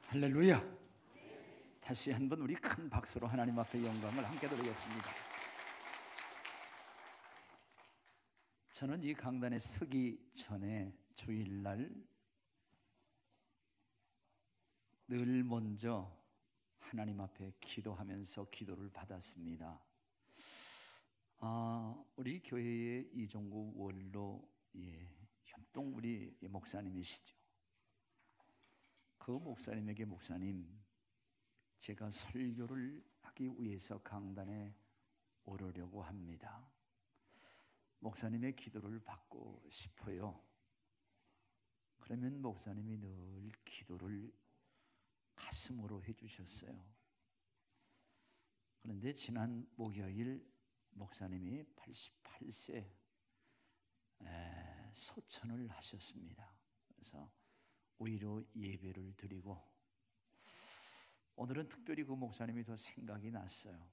할렐루야. 다시 한번 우리 큰 박수로 하나님 앞에 영광을 함께 드리겠습니다. 저는 이 강단에 서기 전에 주일날 늘 먼저 하나님 앞에 기도하면서 기도를 받았습니다. 우리 교회의 이종구 원로 현동 우리 목사님이시죠. 그 목사님에게 목사님, 제가 설교를 하기 위해서 강단에 오르려고 합니다. 목사님의 기도를 받고 싶어요. 그러면 목사님이 늘 기도를 가슴으로 해주셨어요. 그런데 지난 목요일 목사님이 88세 소천을 하셨습니다. 그래서 오히려 예배를 드리고 오늘은 특별히 그 목사님이 더 생각이 났어요.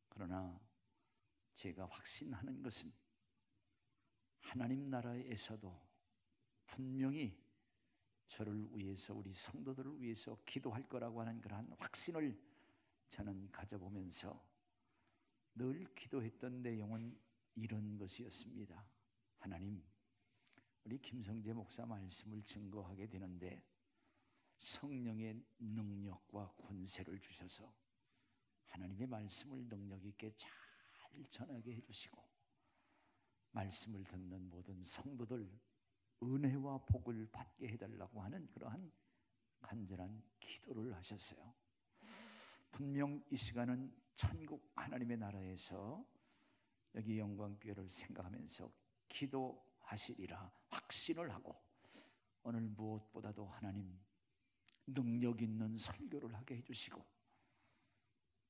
그러나 제가 확신하는 것은 하나님 나라에서도 분명히 저를 위해서, 우리 성도들을 위해서 기도할 거라고 하는 그러한 확신을 저는 가져보면서 늘 기도했던 내용은 이런 것이었습니다. 하나님, 우리 김성재 목사 말씀을 증거하게 되는데 성령의 능력과 권세를 주셔서 하나님의 말씀을 능력 있게 잘 전하게 해주시고 말씀을 듣는 모든 성도들 은혜와 복을 받게 해달라고 하는 그러한 간절한 기도를 하셨어요. 분명 이 시간은 천국 하나님의 나라에서 여기 영광교회를 생각하면서 기도하시리라 확신을 하고, 오늘 무엇보다도 하나님 능력 있는 설교를 하게 해주시고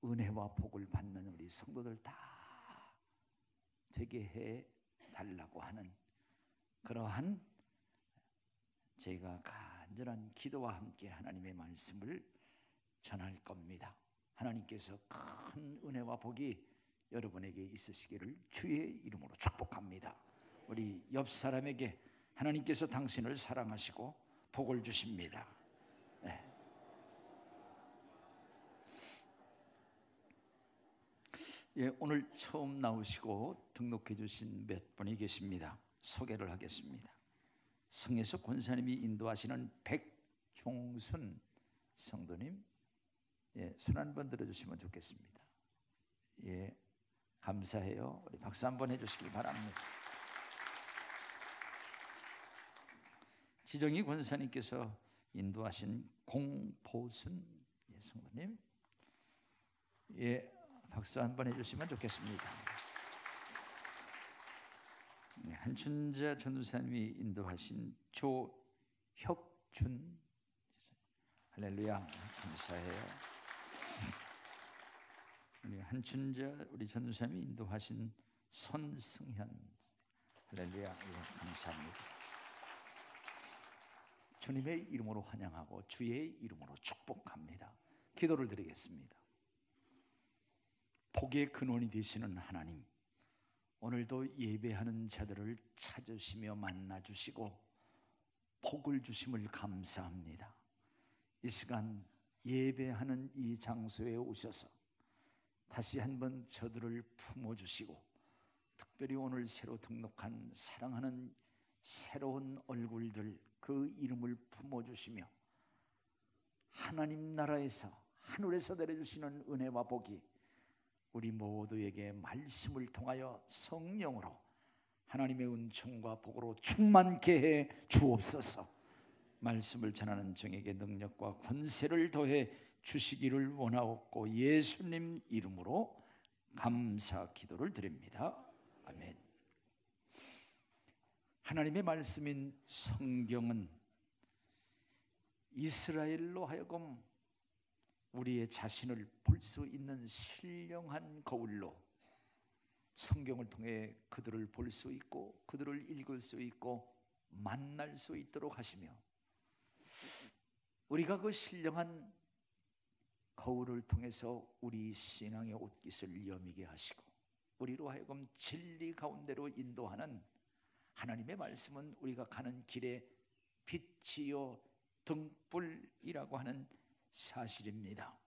은혜와 복을 받는 우리 성도들 다 되게 해달라고 하는 그러한 제가 간절한 기도와 함께 하나님의 말씀을 전할 겁니다. 하나님께서 큰 은혜와 복이 여러분에게 있으시기를 주의 이름으로 축복합니다. 우리 옆 사람에게 하나님께서 당신을 사랑하시고 복을 주십니다. 오늘 처음 나오시고 등록해 주신 몇 분이 계십니다. 소개를 하겠습니다. 성에서 권사님이 인도하시는 백종순 성도님, 손 한번 들어주시면 좋겠습니다. 감사해요. 우리 박수 한번 해주시기 바랍니다. 지정희 권사님께서 인도하신 공보순 성도님, 박수 한번 해주시면 좋겠습니다. 한춘자 전도사님이 인도하신 조혁준, 할렐루야, 감사해요. 우리 한춘자 우리 전도사님이 인도하신 손승현, 할렐루야, 감사합니다. 주님의 이름으로 환영하고 주의 이름으로 축복합니다. 기도를 드리겠습니다. 복의 근원이 되시는 하나님, 오늘도 예배하는 자들을 찾으시며 만나주시고 복을 주심을 감사합니다. 이 시간 예배하는 이 장소에 오셔서 다시 한번 저들을 품어주시고 특별히 오늘 새로 등록한 사랑하는 새로운 얼굴들, 그 이름을 품어주시며 하나님 나라에서 하늘에서 내려주시는 은혜와 복이 우리 모두에게 말씀을 통하여 성령으로 하나님의 은총과 복으로 충만케 해 주옵소서. 말씀을 전하는 종에게 능력과 권세를 더해 주시기를 원하옵고 예수님 이름으로 감사 기도를 드립니다. 아멘. 하나님의 말씀인 성경은 이스라엘로 하여금 우리의 자신을 볼 수 있는 신령한 거울로 성경을 통해 그들을 볼 수 있고 그들을 읽을 수 있고 만날 수 있도록 하시며, 우리가 그 신령한 거울을 통해서 우리 신앙의 옷깃을 여미게 하시고 우리로 하여금 진리 가운데로 인도하는 하나님의 말씀은 우리가 가는 길에 빛이요 등불이라고 하는 사실입니다.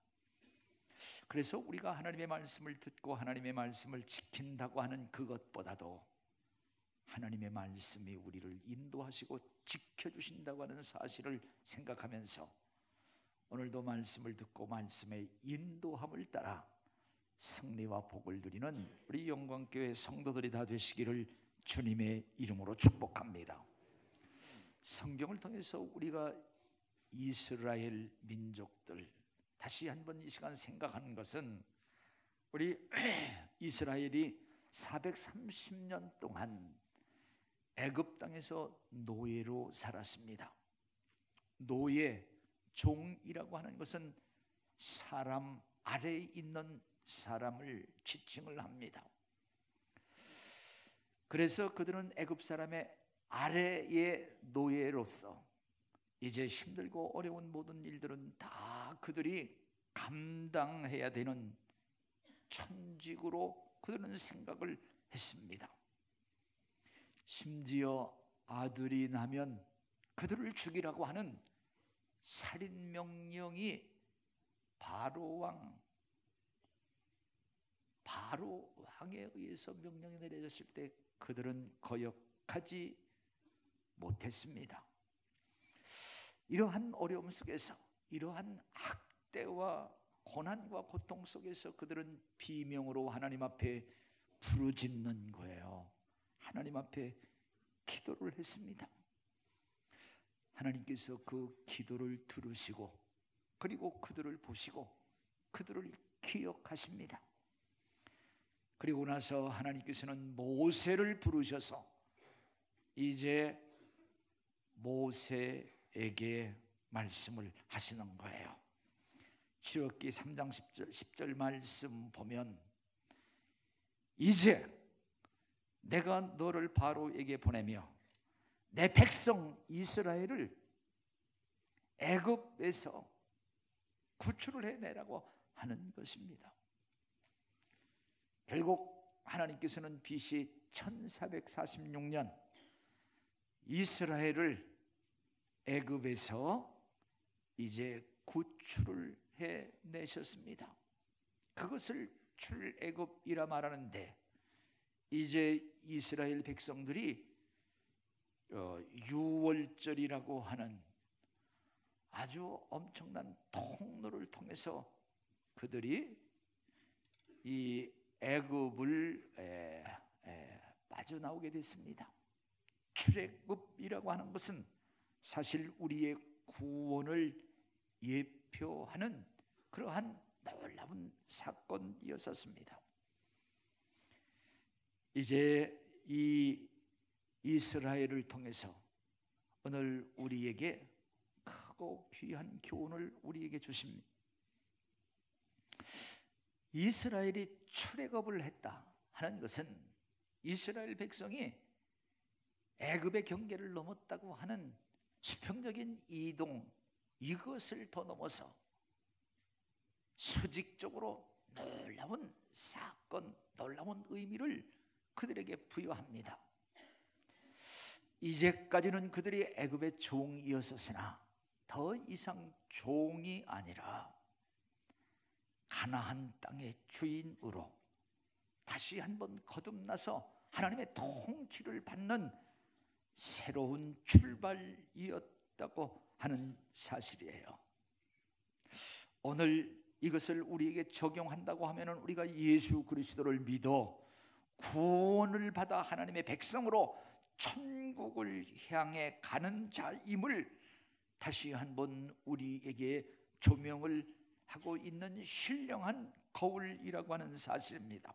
그래서 우리가 하나님의 말씀을 듣고 하나님의 말씀을 지킨다고 하는 그것보다도 하나님의 말씀이 우리를 인도하시고 지켜주신다고 하는 사실을 생각하면서 오늘도 말씀을 듣고 말씀의 인도함을 따라 승리와 복을 누리는 우리 영광교회 성도들이 다 되시기를 주님의 이름으로 축복합니다. 성경을 통해서 우리가 이스라엘 민족들 다시 한번 이 시간 생각하는 것은 우리 이스라엘이 430년 동안 애굽 땅에서 노예로 살았습니다. 노예, 종이라고 하는 것은 사람 아래에 있는 사람을 지칭을 합니다. 그래서 그들은 애굽 사람의 아래의 노예로서 이제 힘들고 어려운 모든 일들은 다 그들이 감당해야 되는 천직으로 그들은 생각을 했습니다. 심지어 아들이 나면 그들을 죽이라고 하는 살인명령이 바로 왕에 의해서 명령이 내려졌을 때 그들은 거역하지 못했습니다. 이러한 어려움 속에서, 이러한 학대와 고난과 고통 속에서 그들은 비명으로 하나님 앞에 부르짖는 거예요. 하나님 앞에 기도를 했습니다. 하나님께서 그 기도를 들으시고 그리고 그들을 보시고 그들을 기억하십니다. 그리고 나서 하나님께서는 모세를 부르셔서 이제 모세에게 말씀을 하시는 거예요. 출애굽기 3장 10절 말씀 보면 이제 내가 너를 바로에게 보내며 내 백성 이스라엘을 애굽에서 구출을 해내라고 하는 것입니다. 결국 하나님께서는 BC 1446년 이스라엘을 애굽에서 이제 구출을 해내셨습니다. 그것을 출애굽이라 말하는데 이제 이스라엘 백성들이 유월절이라고 하는 아주 엄청난 통로를 통해서 그들이 이 애굽을 빠져나오게 됐습니다. 출애굽이라고 하는 것은 사실 우리의 구원을 예표하는 그러한 놀라운 사건이었습니다. 이제 이 이스라엘을 통해서 오늘 우리에게 크고 귀한 교훈을 우리에게 주십니다. 이스라엘이 출애굽을 했다 하는 것은 이스라엘 백성이 애굽의 경계를 넘었다고 하는 수평적인 이동, 이것을 더 넘어서 수직적으로 놀라운 사건, 놀라운 의미를 그들에게 부여합니다. 이제까지는 그들이 애굽의 종이었으나 더 이상 종이 아니라 가나안 땅의 주인으로 다시 한번 거듭나서 하나님의 통치를 받는 새로운 출발이었다고 하는 사실이에요. 오늘 이것을 우리에게 적용한다고 하면 우리가 예수 그리스도를 믿어 구원을 받아 하나님의 백성으로 천국을 향해 가는 자임을 다시 한번 우리에게 조명을 하고 있는 신령한 거울이라고 하는 사실입니다.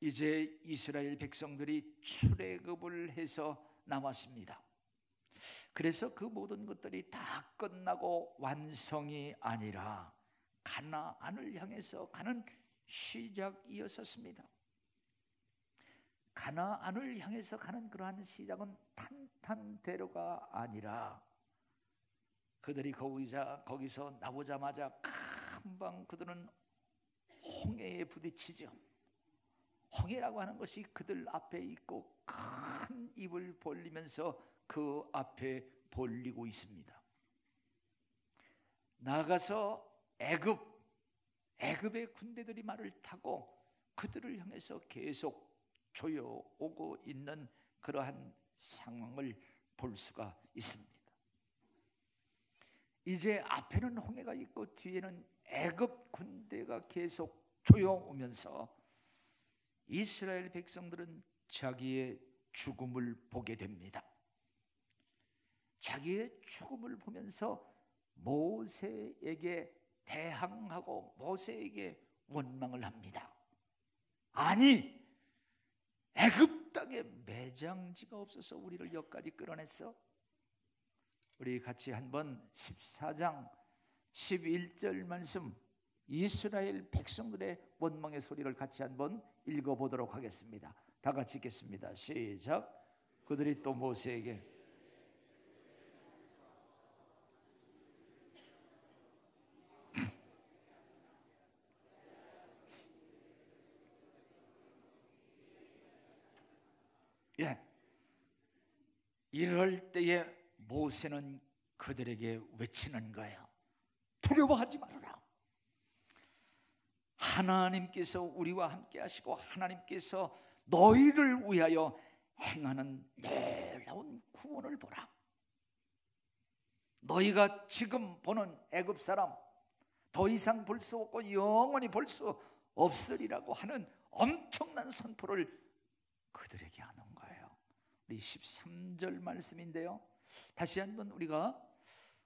이제 이스라엘 백성들이 출애굽을 해서 나왔습니다. 그래서 그 모든 것들이 다 끝나고 완성이 아니라 가나안을 향해서 가는 시작이었습니다. 가나안을 향해서 가는 그러한 시작은 탄탄대로가 아니라 그들이 거기서 나오자마자 금방 그들은 홍해에 부딪히죠. 홍해라고 하는 것이 그들 앞에 있고 큰 입을 벌리면서 그 앞에 벌리고 있습니다. 나가서 애굽의 군대들이 말을 타고 그들을 향해서 계속 조여오고 있는 그러한 상황을 볼 수가 있습니다. 이제 앞에는 홍해가 있고 뒤에는 애굽 군대가 계속 조여오면서 이스라엘 백성들은 자기의 죽음을 보게 됩니다. 자기의 죽음을 보면서 모세에게 대항하고 모세에게 원망을 합니다. 아니, 애굽 땅에 매장지가 없어서 우리를 여기까지 끌어냈어? 우리 같이 한번 14장 11절 말씀, 이스라엘 백성들의 원망의 소리를 같이 한번 읽어보도록 하겠습니다. 다 같이 읽겠습니다. 시작. 그들이 또 모세에게 이럴 때에 모세는 그들에게 외치는 거예요. 두려워하지 말아라. 하나님께서 우리와 함께 하시고 하나님께서 너희를 위하여 행하는 놀라운 구원을 보라. 너희가 지금 보는 애굽 사람 더 이상 볼 수 없고 영원히 볼 수 없으리라고 하는 엄청난 선포를 그들에게 하는 거예요. 우리 13절 말씀인데요, 다시 한번 우리가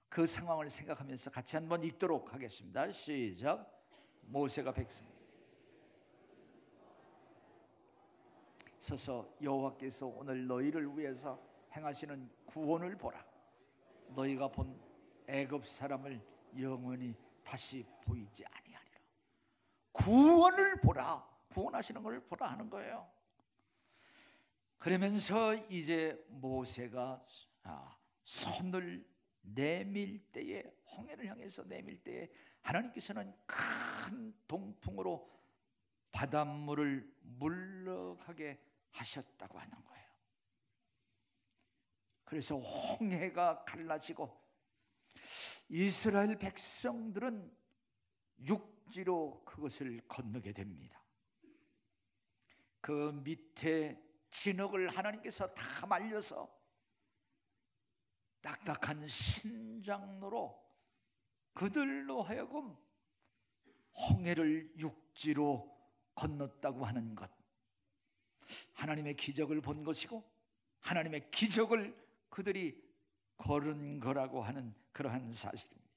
그 상황을 생각하면서 같이 한번 읽도록 하겠습니다. 시작. 모세가 백성 서서 여호와께서 오늘 너희를 위해서 행하시는 구원을 보라. 너희가 본 애굽 사람을 영원히 다시 보이지 아니하리라. 구원을 보라, 구원하시는 걸 보라 하는 거예요. 그러면서 이제 모세가 손을 내밀 때에, 홍해를 향해서 내밀 때에 하나님께서는 큰 동풍으로 바닷물을 물러가게 하셨다고 하는 거예요. 그래서 홍해가 갈라지고 이스라엘 백성들은 육지로 그것을 건너게 됩니다. 그 밑에 진흙을 하나님께서 다 말려서 딱딱한 신장로로 그들로 하여금 홍해를 육지로 건넜다고 하는 것, 하나님의 기적을 본 것이고 하나님의 기적을 그들이 걸은 거라고 하는 그러한 사실입니다.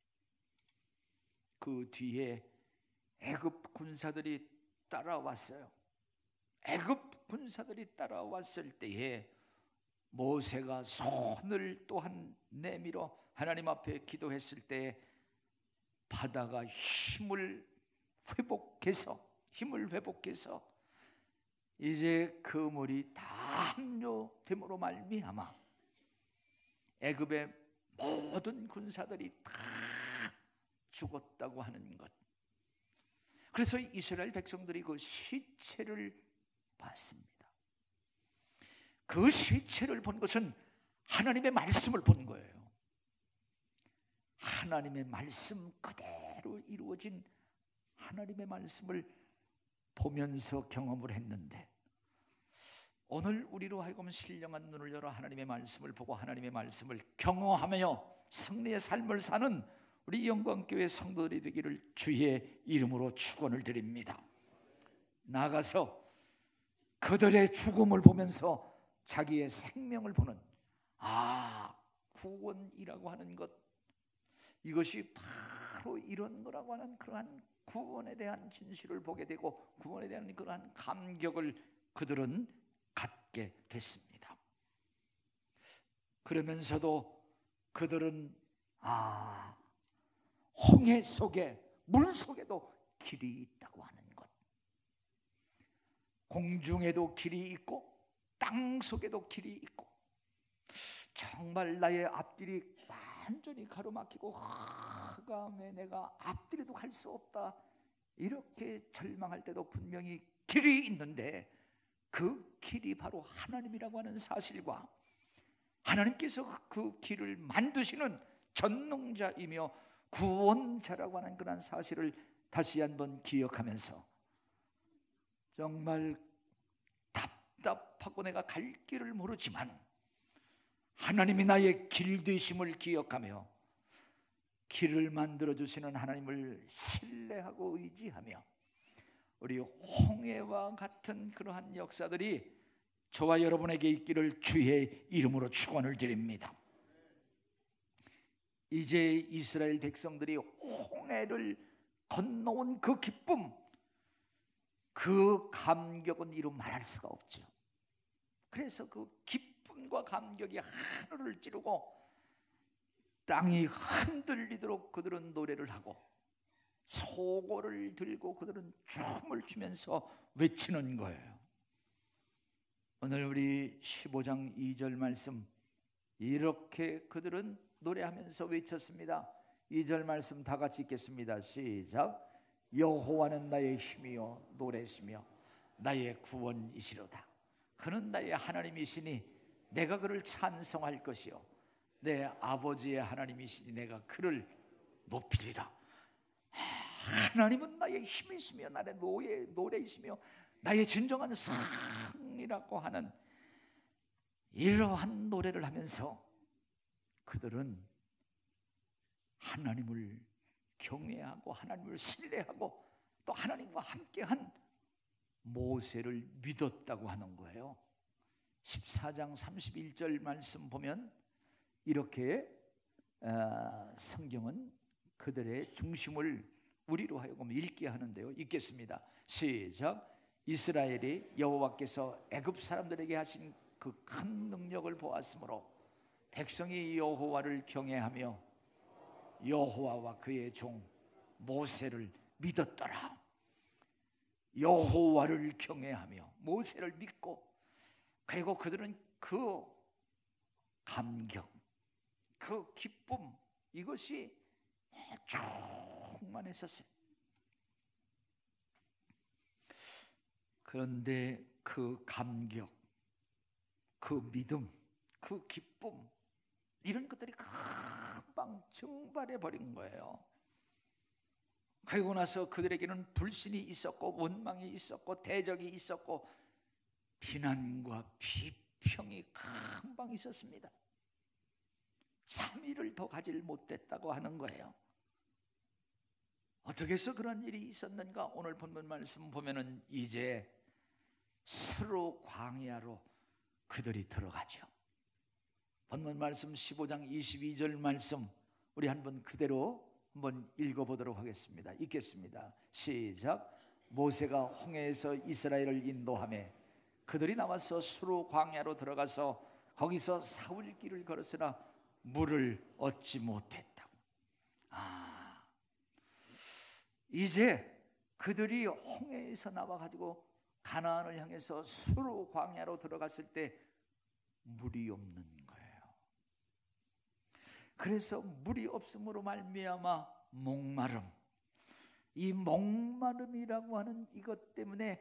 그 뒤에 애굽 군사들이 따라왔어요. 애굽 군사들이 따라왔을 때에 모세가 손을 또한 내밀어 하나님 앞에 기도했을 때 바다가 힘을 회복해서 이제 그 물이 다 합류됨으로 말미암아 애굽의 모든 군사들이 다 죽었다고 하는 것. 그래서 이스라엘 백성들이 그 시체를 봤습니다. 그 시체를 본 것은 하나님의 말씀을 본 거예요. 하나님의 말씀 그대로 이루어진 하나님의 말씀을 보면서 경험을 했는데, 오늘 우리로 하여금 신령한 눈을 열어 하나님의 말씀을 보고 하나님의 말씀을 경험하며 승리의 삶을 사는 우리 영광교회 성도들이 되기를 주의 이름으로 축원을 드립니다. 나아가서 그들의 죽음을 보면서 자기의 생명을 보는 구원이라고 하는 것, 이것이 바로 이런 거라고 하는 그러한 구원에 대한 진실을 보게 되고 구원에 대한 그러한 감격을 그들은 갖게 됐습니다. 그러면서도 그들은 홍해 속에, 물 속에도 길이 있다고 하는 것, 공중에도 길이 있고 땅 속에도 길이 있고, 정말 나의 앞길이 완전히 가로막히고 흑암에 내가 앞길에도 갈 수 없다, 이렇게 절망할 때도 분명히 길이 있는데 그 길이 바로 하나님이라고 하는 사실과 하나님께서 그 길을 만드시는 전능자이며 구원자라고 하는 그런 사실을 다시 한번 기억하면서 정말 답답하고 내가 갈 길을 모르지만 하나님이 나의 길 되심을 기억하며 길을 만들어주시는 하나님을 신뢰하고 의지하며 우리 홍해와 같은 그러한 역사들이 저와 여러분에게 있기를 주의 이름으로 축원을 드립니다. 이제 이스라엘 백성들이 홍해를 건너온 그 기쁨, 그 감격은 이루 말할 수가 없죠. 그래서 그 기쁨과 감격이 하늘을 찌르고 땅이 흔들리도록 그들은 노래를 하고 소고를 들고 그들은 춤을 추면서 외치는 거예요. 오늘 우리 15장 2절 말씀, 이렇게 그들은 노래하면서 외쳤습니다. 2절 말씀 다 같이 읽겠습니다. 시작. 여호와는 나의 힘이요 노래시며 나의 구원이시로다. 그는 나의 하나님이시니 내가 그를 찬송할 것이요 내 아버지의 하나님이시니 내가 그를 높이리라. 하나님은 나의 힘이시며 나의 노래이시며 나의 진정한 상이라고 하는 이러한 노래를 하면서 그들은 하나님을 경외하고 하나님을 신뢰하고 또 하나님과 함께한 모세를 믿었다고 하는 거예요. 14장 31절 말씀 보면 이렇게 성경은 그들의 중심을 우리로 하여금 읽게 하는데요. 읽겠습니다. 시작. 이스라엘이 여호와께서 애굽 사람들에게 하신 그 큰 능력을 보았으므로 백성이 여호와를 경외하며 여호와와 그의 종 모세를 믿었더라. 여호와를 경외하며 모세를 믿고 그리고 그들은 그 감격, 그 기쁨, 이것이 충만했었어요. 그런데 그 감격, 그 믿음, 그 기쁨, 이런 것들이 금방 증발해 버린 거예요. 그리고 나서 그들에게는 불신이 있었고 원망이 있었고 대적이 있었고 비난과 비평이 금방 있었습니다. 3일을 더 가질 못했다고 하는 거예요. 어떻게 해서 그런 일이 있었는가? 오늘 본문 말씀 보면은 이제 서로 광야로 그들이 들어가죠. 본문 말씀 15장 22절 말씀 우리 한번 그대로 한번 읽어보도록 하겠습니다. 읽겠습니다. 시작. 모세가 홍해에서 이스라엘을 인도하며 그들이 나와서 수로 광야로 들어가서 거기서 사흘 길을 걸었으나 물을 얻지 못했다고. 이제 그들이 홍해에서 나와가지고 가나안을 향해서 수로 광야로 들어갔을 때 물이 없는 거예요. 그래서 물이 없음으로 말미암아 목마름, 이 목마름이라고 하는 이것 때문에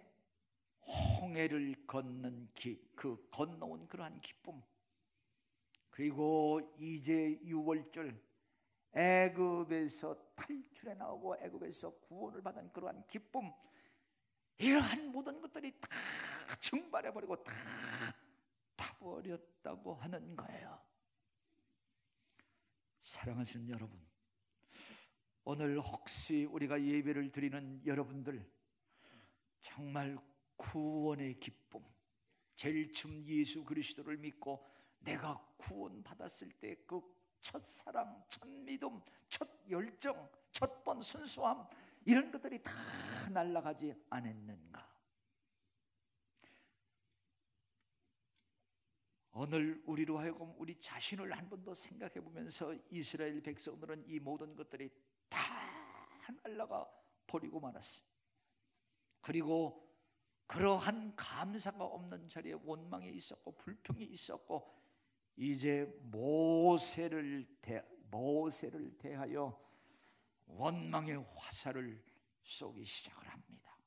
홍해를 걷는 그 건너온 그러한 기쁨, 그리고 이제 6월절 애굽에서 탈출해 나오고 애굽에서 구원을 받은 그러한 기쁨, 이러한 모든 것들이 다 증발해버리고 다 타버렸다고 하는 거예요. 사랑하시는 여러분, 오늘 혹시 우리가 예배를 드리는 여러분들 정말 구원의 기쁨, 제일 처음 예수 그리스도를 믿고 내가 구원받았을 때 그 첫사랑, 첫 믿음, 첫 열정, 첫 번 순수함, 이런 것들이 다 날아가지 않았는가? 오늘 우리로 하여금 우리 자신을 한 번 더 생각해 보면서 이스라엘 백성들은 이 모든 것들이 다 날아가 버리고 말았어요. 그리고 그러한 감사가 없는 자리에 원망이 있었고 불평이 있었고 이제 모세를 대하여 원망의 화살을 쏘기 시작을 합니다.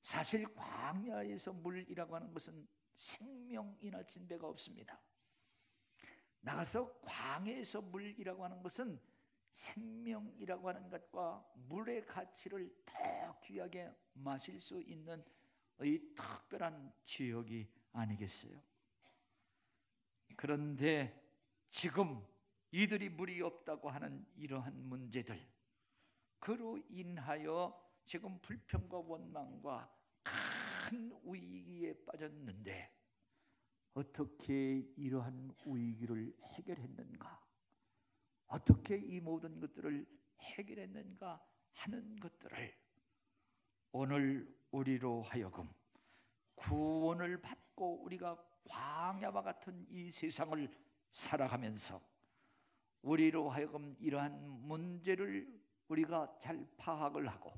사실 광야에서 물이라고 하는 것은 생명이나 진배가 없습니다. 나가서 광야에서 물이라고 하는 것은 생명이라고 하는 것과 물의 가치를 더 귀하게 마실 수 있는 이 특별한 지역이 아니겠어요? 그런데 지금 이들이 물이 없다고 하는 이러한 문제들, 그로 인하여 지금 불평과 원망과 큰 위기에 빠졌는데 어떻게 이러한 위기를 해결했는가? 어떻게 이 모든 것들을 해결했는가 하는 것들을 오늘 우리로 하여금 구원을 받고 우리가 광야와 같은 이 세상을 살아가면서 우리로 하여금 이러한 문제를 우리가 잘 파악을 하고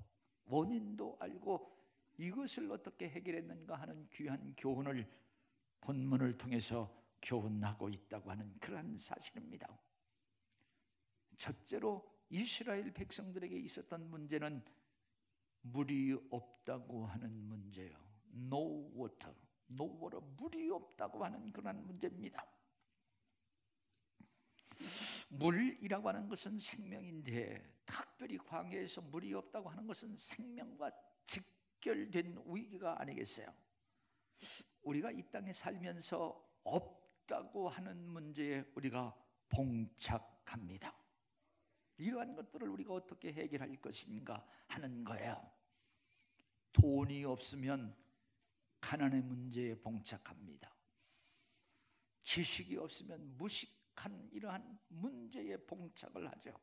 원인도 알고 이것을 어떻게 해결했는가 하는 귀한 교훈을 본문을 통해서 교훈하고 있다고 하는 그러한 사실입니다. 첫째로 이스라엘 백성들에게 있었던 문제는 물이 없다고 하는 문제예요. No water, 물이 없다고 하는 그런 문제입니다. 물이라고 하는 것은 생명인데 특별히 광야에서 물이 없다고 하는 것은 생명과 직결된 위기가 아니겠어요? 우리가 이 땅에 살면서 없다고 하는 문제에 우리가 봉착합니다. 이러한 것들을 우리가 어떻게 해결할 것인가 하는 거예요. 돈이 없으면 가난의 문제에 봉착합니다. 지식이 없으면 무식한 이러한 문제에 봉착을 하죠.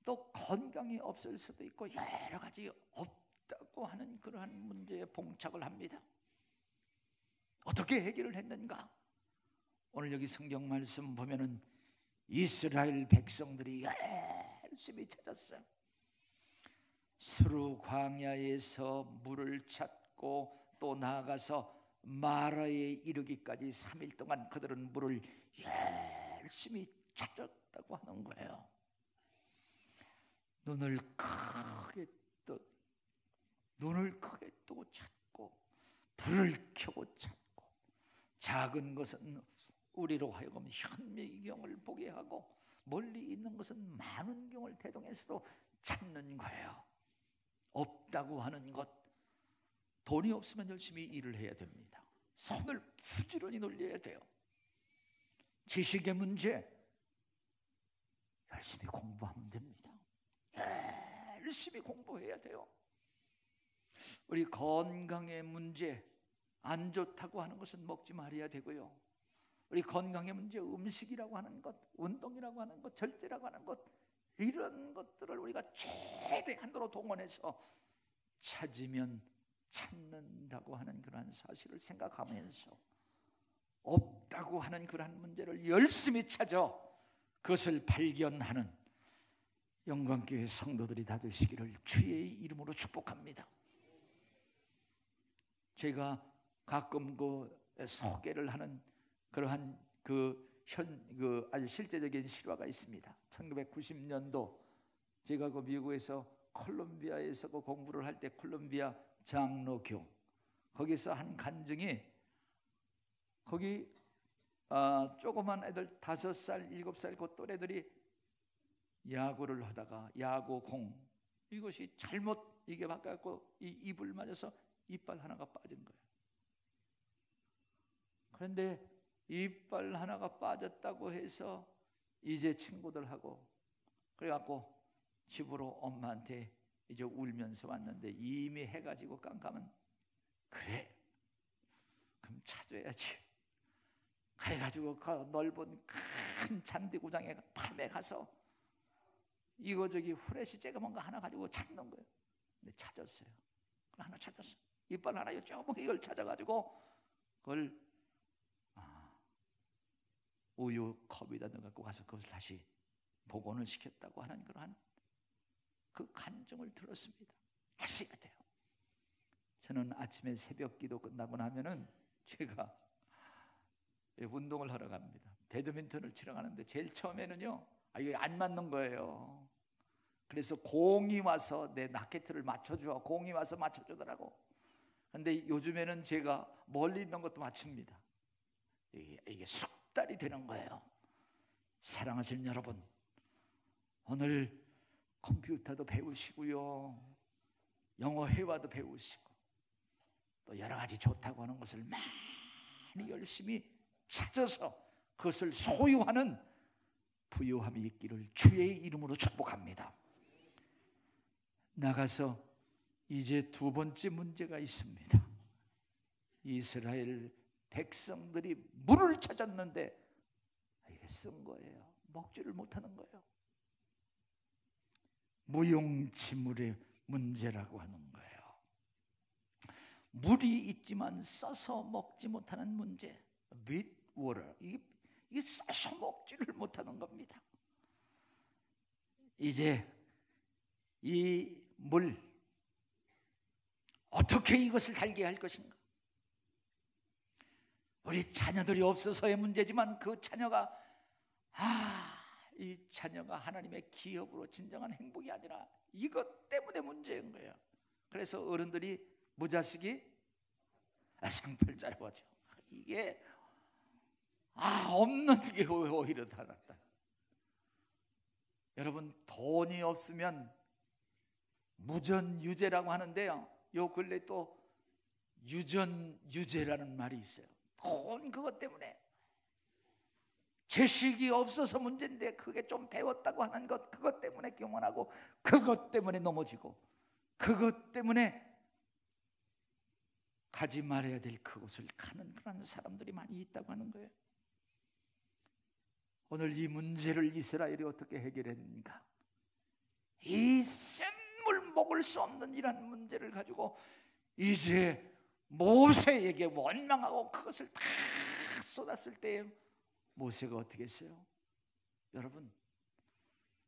또 건강이 없을 수도 있고 여러 가지 없다고 하는 그러한 문제에 봉착을 합니다. 어떻게 해결을 했는가? 오늘 여기 성경 말씀 보면은 이스라엘 백성들이 열심히 찾았어요. 스루 광야에서 물을 찾고 또 나아가서 마라에 이르기까지 3일 동안 그들은 물을 열심히 찾았다고 하는 거예요. 눈을 크게 뜨고 찾고 불을 켜고 찾고 작은 것은 우리로 하여금 현미경을 보게 하고 멀리 있는 것은 만원경을 대동해서도 찾는 거예요. 없다고 하는 것, 돈이 없으면 열심히 일을 해야 됩니다. 손을 부지런히 놀려야 돼요. 지식의 문제, 열심히 공부하면 됩니다. 열심히 공부해야 돼요. 우리 건강의 문제, 안 좋다고 하는 것은 먹지 말아야 되고요. 우리 건강의 문제, 음식이라고 하는 것, 운동이라고 하는 것, 절제라고 하는 것, 이런 것들을 우리가 최대한으로 동원해서 찾으면 찾는다고 하는 그러한 사실을 생각하면서 없다고 하는 그러한 문제를 열심히 찾아 그것을 발견하는 영광교회 성도들이 다 되시기를 주의 이름으로 축복합니다. 제가 가끔 소개를 하는 그러한 아주 실제적인 실화가 있습니다. 1990년도 제가 미국에서 콜롬비아에서 공부를 할 때 콜롬비아 장로교 거기서 한 간증이 거기 조그만 애들 5살, 7살 그 또래들이 야구를 하다가 야구공 이것이 잘못 이게 바뀌었고 이 입을 맞아서 이빨 하나가 빠진 거예요. 그런데 이빨 하나가 빠졌다고 해서 이제 친구들하고 그래갖고 집으로 엄마한테 이제 울면서 왔는데 이미 해가지고 깜깜한 그래 그럼 찾아야지. 그래가지고 그 넓은 큰 잔디구장에 밤에 가서 이거 후레쉬째가 뭔가 하나 가지고 찾는 거예요. 근데 찾았어요. 하나 찾았어요. 이빨 하나 조금 이걸 찾아가지고 그걸 우유 컵에다 넣어갖고 가서 그것을 다시 복원을 시켰다고 하는 그러한 그 간증을 들었습니다. 했어야 돼요. 저는 아침에 새벽 기도 끝나고 나면은 제가 운동을 하러 갑니다. 배드민턴을 치러 가는데 제일 처음에는요, 이게 안 맞는 거예요. 그래서 공이 와서 내 라켓을 맞춰줘. 공이 와서 맞춰주더라고. 근데 요즘에는 제가 멀리 있는 것도 맞춥니다. 이게 숙달이 되는 거예요. 사랑하시는 여러분, 오늘 컴퓨터도 배우시고요, 영어 회화도 배우시고, 또 여러 가지 좋다고 하는 것을 많이 열심히 찾아서 그것을 소유하는 부유함이 있기를 주의 이름으로 축복합니다. 나가서 이제 두 번째 문제가 있습니다. 이스라엘 백성들이 물을 찾았는데 이게 쓴 거예요. 먹지를 못하는 거예요. 무용지물의 문제라고 하는 거예요. 물이 있지만 써서 먹지 못하는 문제, with water, 이게 써서 먹지를 못하는 겁니다. 이제 이 물, 어떻게 이것을 달게 할 것인가? 우리 자녀들이 없어서의 문제지만 그 자녀가 이 자녀가 하나님의 기업으로 진정한 행복이 아니라 이것 때문에 문제인 거예요. 그래서 어른들이 무자식이 상팔자라고 하죠. 이게 없는 게 오히려 더 낫다. 여러분, 돈이 없으면 무전유죄라고 하는데요, 요 근래 또 유전유죄라는 말이 있어요. 돈, 그것 때문에 지식이 없어서 문제인데 그게 좀 배웠다고 하는 것, 그것 때문에 경험하고, 그것 때문에 넘어지고, 그것 때문에 가지 말아야 될 그것을 가는 그런 사람들이 많이 있다고 하는 거예요. 오늘 이 문제를 이스라엘이 어떻게 해결했는가? 이 센 물 먹을 수 없는 이런 문제를 가지고 이제 모세에게 원망하고 그것을 다 쏟았을 때에 모세가 어떻게 했어요? 여러분,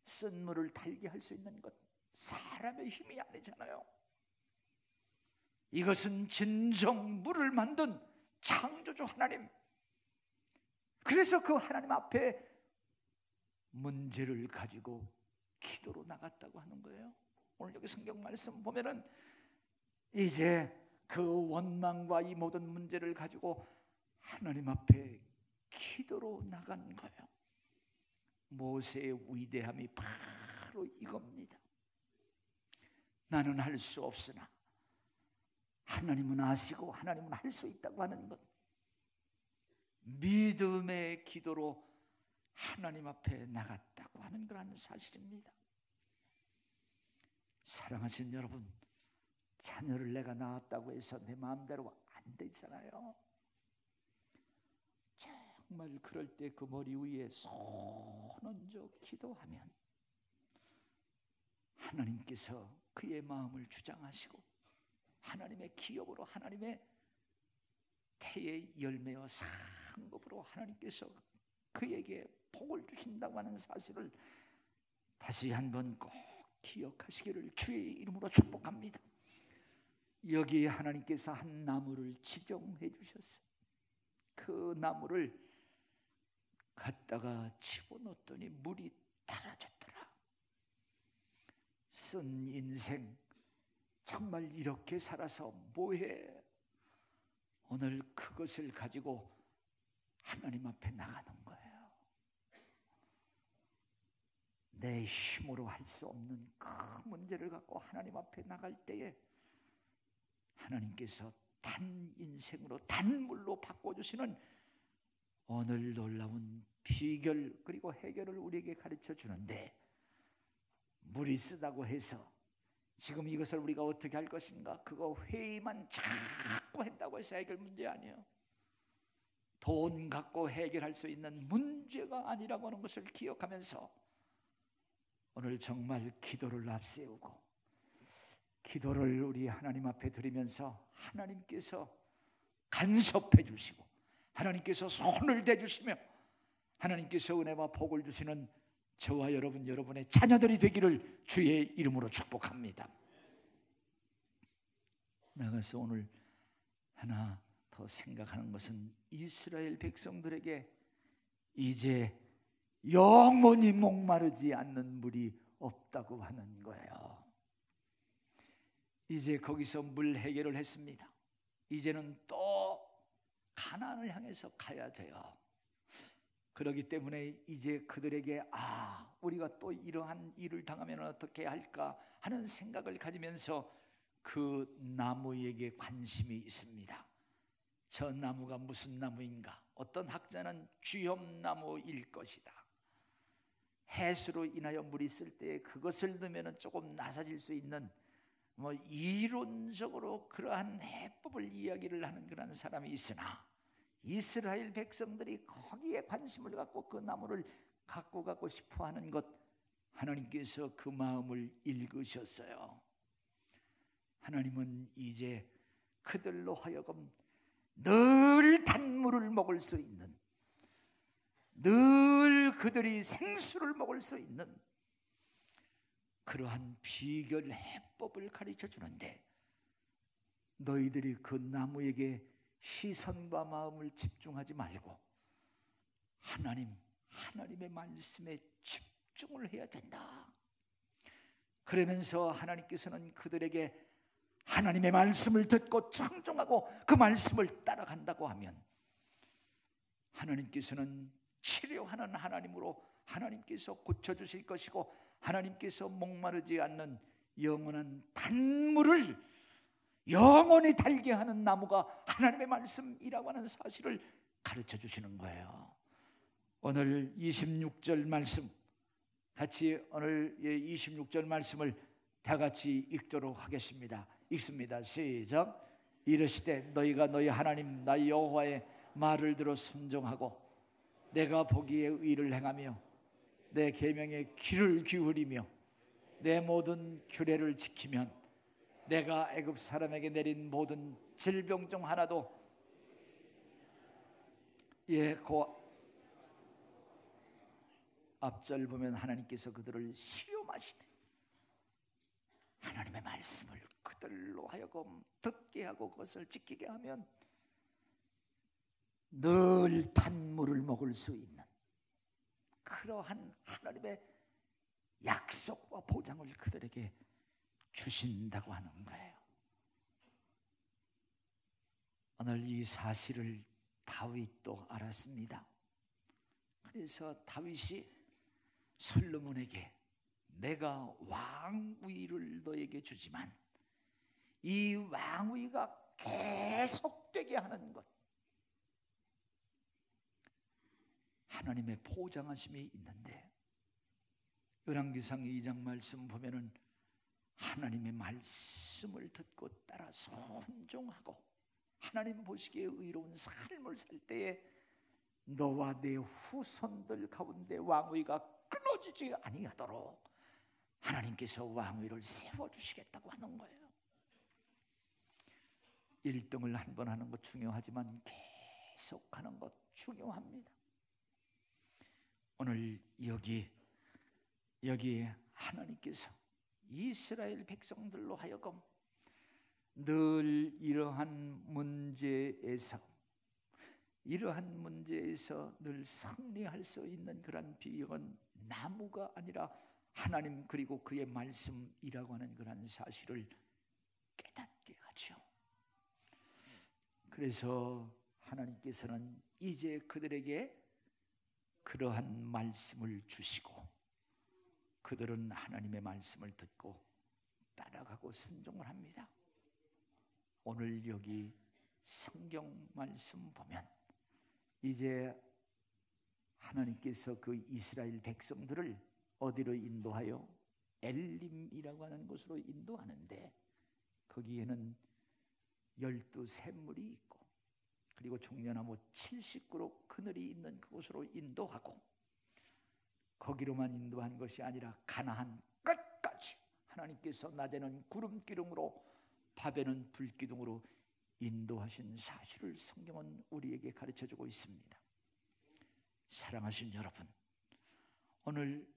쓴 물을 달게 할 수 있는 것 사람의 힘이 아니잖아요. 이것은 진정 물을 만든 창조주 하나님, 그래서 그 하나님 앞에 문제를 가지고 기도로 나갔다고 하는 거예요. 오늘 여기 성경 말씀 보면은 이제 그 원망과 이 모든 문제를 가지고 하나님 앞에 기도로 나간 거예요. 모세의 위대함이 바로 이겁니다. 나는 할 수 없으나 하나님은 아시고 하나님은 할 수 있다고 하는 것, 믿음의 기도로 하나님 앞에 나갔다고 하는 그런 사실입니다. 사랑하신 여러분, 자녀를 내가 낳았다고 해서 내 마음대로 안 되잖아요. 정말 그럴 때 그 머리 위에 손 얹어 기도하면 하나님께서 그의 마음을 주장하시고 하나님의 기업으로, 하나님의 태의 열매와 상급으로 하나님께서 그에게 복을 주신다고 하는 사실을 다시 한번 꼭 기억하시기를 주의 이름으로 축복합니다. 여기에 하나님께서 한 나무를 지정해 주셨어요. 그 나무를 갖다가 집어넣었더니 물이 달아졌더라. 쓴 인생 정말 이렇게 살아서 뭐해? 오늘 그것을 가지고 하나님 앞에 나가는 거예요. 내 힘으로 할 수 없는 그 문제를 갖고 하나님 앞에 나갈 때에 하나님께서 단 인생으로, 단물로 바꿔주시는 오늘 놀라운 비결 그리고 해결을 우리에게 가르쳐 주는데, 물이 쓰다고 해서 지금 이것을 우리가 어떻게 할 것인가, 그거 회의만 자꾸 했다고 해서 해결 문제 아니에요. 돈 갖고 해결할 수 있는 문제가 아니라고 하는 것을 기억하면서 오늘 정말 기도를 앞세우고 기도를 우리 하나님 앞에 드리면서 하나님께서 간섭해 주시고 하나님께서 손을 대주시며 하나님께서 은혜와 복을 주시는 저와 여러분, 여러분의 자녀들이 되기를 주의 이름으로 축복합니다. 나가서 오늘 하나 더 생각하는 것은 이스라엘 백성들에게 이제 영원히 목마르지 않는 물이 없다고 하는 거예요. 이제 거기서 물 해결을 했습니다. 이제는 또 가나안을 향해서 가야 돼요. 그렇기 때문에 이제 그들에게 우리가 또 이러한 일을 당하면 어떻게 할까 하는 생각을 가지면서 그 나무에게 관심이 있습니다. 저 나무가 무슨 나무인가? 어떤 학자는 쥐염나무일 것이다. 해수로 인하여 물이 쓸 때 그것을 넣으면 조금 나사질 수 있는 이론적으로 그러한 해법을 이야기를 하는 그런 사람이 있으나, 이스라엘 백성들이 거기에 관심을 갖고 그 나무를 갖고 가고 싶어 하는 것, 하나님께서 그 마음을 읽으셨어요. 하나님은 이제 그들로 하여금 늘 단물을 먹을 수 있는, 늘 그들이 생수를 먹을 수 있는 그러한 비결 해법을 가르쳐 주는데, 너희들이 그 나무에게 시선과 마음을 집중하지 말고 하나님의 말씀에 집중을 해야 된다. 그러면서 하나님께서는 그들에게 하나님의 말씀을 듣고 청종하고 그 말씀을 따라간다고 하면, 하나님께서는 치료하는 하나님으로 하나님께서 고쳐주실 것이고, 하나님께서 목마르지 않는 영원한 단물을 영원히 달게 하는 나무가 하나님의 말씀이라고 하는 사실을 가르쳐 주시는 거예요. 오늘 26절 말씀 같이, 오늘 26절 말씀을 다 같이 읽도록 하겠습니다. 읽습니다. 시작. 이르시되 너희가 너희 하나님 나 여호와의 말을 들어 순종하고 내가 보기에 의를 행하며 내 계명에 귀를 기울이며 내 모든 규례를 지키면 내가 애굽 사람에게 내린 모든 질병 중 하나도 그 앞절 보면 하나님께서 그들을 시험하시되 하나님의 말씀을 그들로 하여금 듣게 하고 그것을 지키게 하면 늘 단물을 먹을 수 있는 그러한 하나님의 약속과 보장을 그들에게 주신다고 하는 거예요. 오늘 이 사실을 다윗도 알았습니다. 그래서 다윗이 솔로몬에게 내가 왕위를 너에게 주지만 이 왕위가 계속되게 하는 것, 하나님의 보장하심이 있는데, 열왕기상 2장 말씀 보면은 하나님의 말씀을 듣고 따라 순종하고 하나님 보시기에 의로운 삶을 살 때에 너와 내 후손들 가운데 왕위가 끊어지지 아니하도록 하나님께서 왕위를 세워주시겠다고 하는 거예요. 1등을 한 번 하는 것 중요하지만 계속하는 것 중요합니다. 오늘 여기 하나님께서 이스라엘 백성들로 하여금 늘 이러한 문제에서 늘 승리할 수 있는 그런 비결은 나무가 아니라 하나님 그리고 그의 말씀이라고 하는 그런 사실을 깨닫게 하죠. 그래서 하나님께서는 이제 그들에게 그러한 말씀을 주시고 그들은 하나님의 말씀을 듣고 따라가고 순종을 합니다. 오늘 여기 성경 말씀 보면 이제 하나님께서 그 이스라엘 백성들을 어디로 인도하여 엘림이라고 하는 곳으로 인도하는데, 거기에는 12샘물이 있고 그리고 종려나무 70그루 그늘이 있는 그곳으로 인도하고, 거기로만 인도한 것이 아니라 가나안 끝까지 하나님께서 낮에는 구름 기둥으로 밤에는 불 기둥으로 인도하신 사실을 성경은 우리에게 가르쳐주고 있습니다. 사랑하신 여러분, 오늘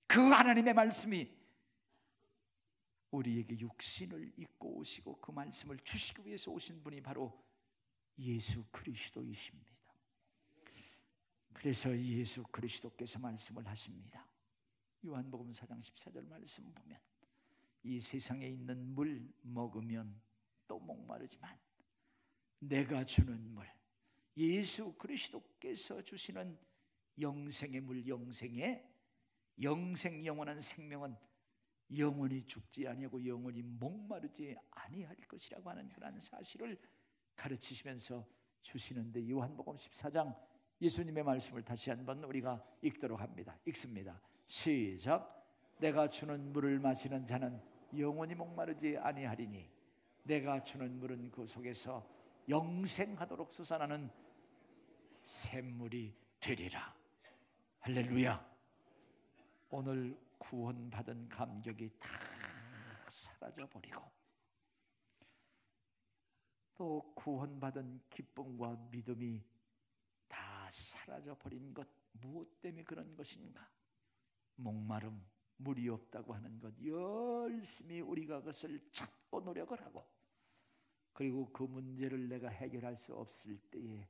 그 하나님의 말씀이 우리에게 육신을 입고 오시고 그 말씀을 주시기 위해서 오신 분이 바로 예수 그리스도이십니다. 그래서 예수 그리스도께서 말씀을 하십니다. 요한복음 4장 14절 말씀 보면 이 세상에 있는 물 먹으면 또 목마르지만 내가 주는 물, 예수 그리스도께서 주시는 영생의 물, 영생 영원한 생명은 영원히 죽지 아니하고 영원히 목마르지 아니할 것이라고 하는 그런 사실을 가르치시면서 주시는데, 요한복음 14장 예수님의 말씀을 다시 한번 우리가 읽도록 합니다. 읽습니다. 시작. 내가 주는 물을 마시는 자는 영원히 목마르지 아니하리니 내가 주는 물은 그 속에서 영생하도록 솟아나는 샘물이 되리라. 할렐루야. 오늘 구원받은 감격이 다 사라져버리고 또 구원받은 기쁨과 믿음이 다 사라져버린 것, 무엇 때문에 그런 것인가? 목마름, 물이 없다고 하는 것, 열심히 우리가 그것을 찾고 노력을 하고, 그리고 그 문제를 내가 해결할 수 없을 때에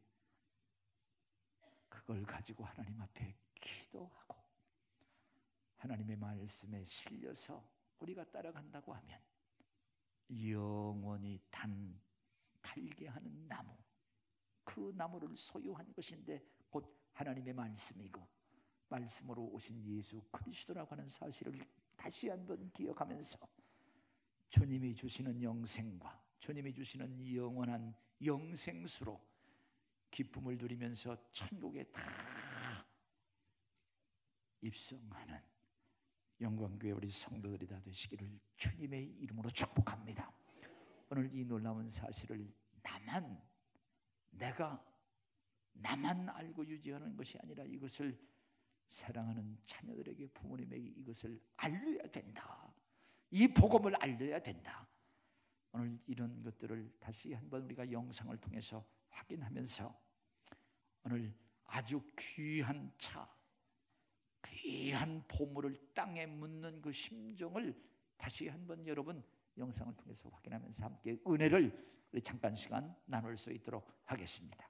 그걸 가지고 하나님 앞에 기도하고 하나님의 말씀에 실려서 우리가 따라간다고 하면 영원히 달게 하는 나무, 그 나무를 소유한 것인데 곧 하나님의 말씀이고 말씀으로 오신 예수 그리스도라고 하는 사실을 다시 한번 기억하면서 주님이 주시는 영생과 주님이 주시는 영원한 영생수로 기쁨을 누리면서 천국에 다 입성하는 영광교회 우리 성도들이 다 되시기를 주님의 이름으로 축복합니다. 오늘 이 놀라운 사실을 나만 알고 유지하는 것이 아니라 이것을 사랑하는 자녀들에게, 부모님에게 이것을 알려야 된다. 이 복음을 알려야 된다. 오늘 이런 것들을 다시 한번 우리가 영상을 통해서 확인하면서 오늘 아주 귀한 귀한 보물을 땅에 묻는 그 심정을 다시 한번 여러분 영상을 통해서 확인하면서 함께 은혜를 우리 잠깐 시간 나눌 수 있도록 하겠습니다.